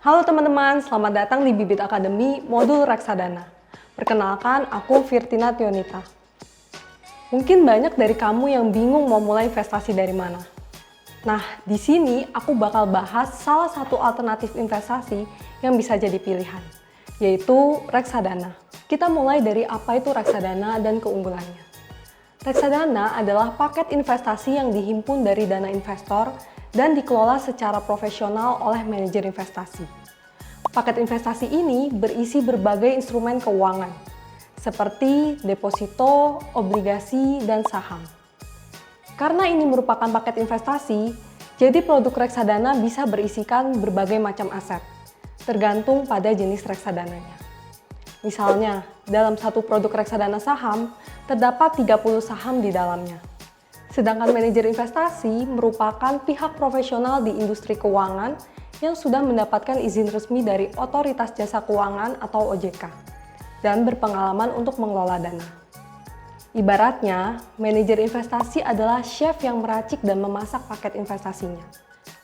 Halo teman-teman, selamat datang di Bibit Academy modul Reksadana. Perkenalkan, aku Virtina Tionita. Mungkin banyak dari kamu yang bingung mau mulai investasi dari mana. Nah, di sini aku bakal bahas salah satu alternatif investasi yang bisa jadi pilihan, yaitu reksadana. Kita mulai dari apa itu reksadana dan keunggulannya. Reksadana adalah paket investasi yang dihimpun dari dana investor dan dikelola secara profesional oleh manajer investasi. Paket investasi ini berisi berbagai instrumen keuangan, seperti deposito, obligasi, dan saham. Karena ini merupakan paket investasi, jadi produk reksadana bisa berisikan berbagai macam aset, tergantung pada jenis reksadananya. Misalnya, dalam satu produk reksadana saham, terdapat 30 saham di dalamnya. Sedangkan manajer investasi merupakan pihak profesional di industri keuangan yang sudah mendapatkan izin resmi dari Otoritas Jasa Keuangan atau OJK dan berpengalaman untuk mengelola dana. Ibaratnya, manajer investasi adalah chef yang meracik dan memasak paket investasinya.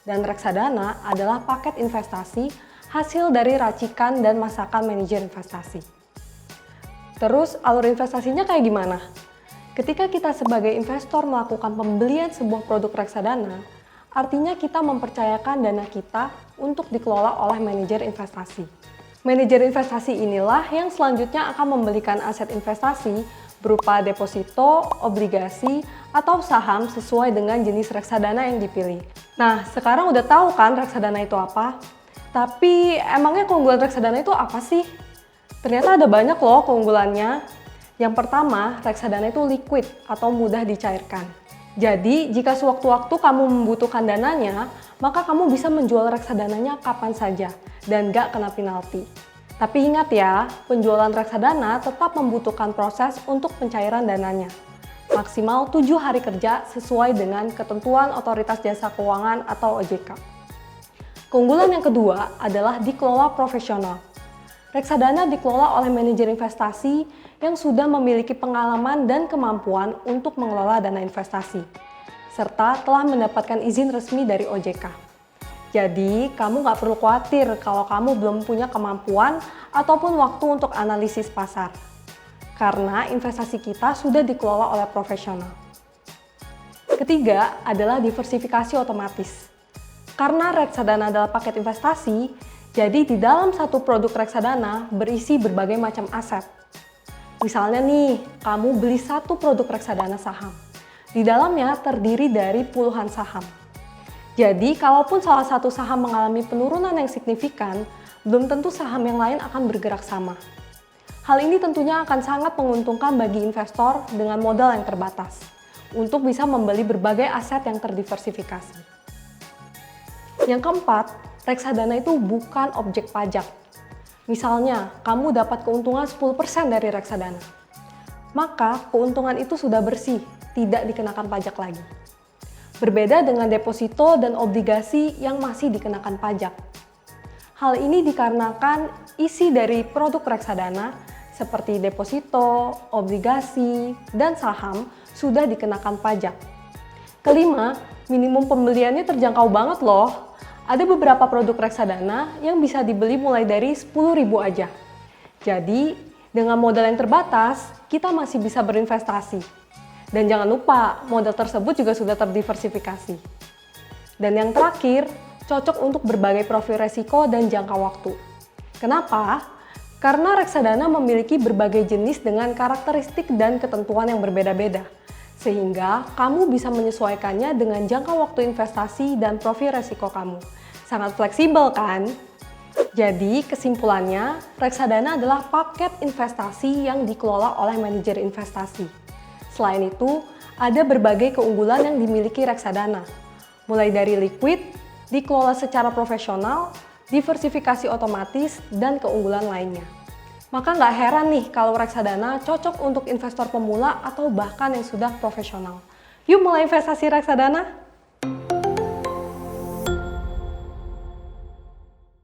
Dan reksadana adalah paket investasi hasil dari racikan dan masakan manajer investasi. Terus alur investasinya kayak gimana? Ketika kita sebagai investor melakukan pembelian sebuah produk reksadana, artinya kita mempercayakan dana kita untuk dikelola oleh manajer investasi. Manajer investasi inilah yang selanjutnya akan membelikan aset investasi berupa deposito, obligasi, atau saham sesuai dengan jenis reksadana yang dipilih. Nah, sekarang udah tahu kan reksadana itu apa? Tapi emangnya keunggulan reksadana itu apa sih? Ternyata ada banyak loh keunggulannya. Yang pertama, reksadana itu liquid atau mudah dicairkan. Jadi, jika sewaktu-waktu kamu membutuhkan dananya, maka kamu bisa menjual reksadananya kapan saja dan gak kena penalti. Tapi ingat ya, penjualan reksadana tetap membutuhkan proses untuk pencairan dananya. Maksimal 7 hari kerja sesuai dengan ketentuan Otoritas Jasa Keuangan atau OJK. Keunggulan yang kedua adalah dikelola profesional. Reksadana dikelola oleh manajer investasi yang sudah memiliki pengalaman dan kemampuan untuk mengelola dana investasi, serta telah mendapatkan izin resmi dari OJK. Jadi, kamu nggak perlu khawatir kalau kamu belum punya kemampuan ataupun waktu untuk analisis pasar, karena investasi kita sudah dikelola oleh profesional. Ketiga adalah diversifikasi otomatis. Karena reksadana adalah paket investasi, jadi di dalam satu produk reksadana berisi berbagai macam aset. Misalnya nih, kamu beli satu produk reksadana saham. Di dalamnya terdiri dari puluhan saham. Jadi, kalaupun salah satu saham mengalami penurunan yang signifikan, belum tentu saham yang lain akan bergerak sama. Hal ini tentunya akan sangat menguntungkan bagi investor dengan modal yang terbatas, untuk bisa membeli berbagai aset yang terdiversifikasi. Yang keempat, reksadana itu bukan objek pajak. Misalnya, kamu dapat keuntungan 10% dari reksadana. Maka, keuntungan itu sudah bersih, tidak dikenakan pajak lagi. Berbeda dengan deposito dan obligasi yang masih dikenakan pajak. Hal ini dikarenakan isi dari produk reksadana seperti deposito, obligasi, dan saham sudah dikenakan pajak. Kelima, minimum pembeliannya terjangkau banget loh. Ada beberapa produk reksadana yang bisa dibeli mulai dari 10.000 aja. Jadi, dengan modal yang terbatas, kita masih bisa berinvestasi. Dan jangan lupa, modal tersebut juga sudah terdiversifikasi. Dan yang terakhir, cocok untuk berbagai profil resiko dan jangka waktu. Kenapa? Karena reksadana memiliki berbagai jenis dengan karakteristik dan ketentuan yang berbeda-beda. Sehingga kamu bisa menyesuaikannya dengan jangka waktu investasi dan profil resiko kamu. Sangat fleksibel kan? Jadi kesimpulannya, reksadana adalah paket investasi yang dikelola oleh manajer investasi. Selain itu, ada berbagai keunggulan yang dimiliki reksadana. Mulai dari liquid, dikelola secara profesional, diversifikasi otomatis, dan keunggulan lainnya. Maka nggak heran nih kalau reksadana cocok untuk investor pemula atau bahkan yang sudah profesional. Yuk mulai investasi reksadana!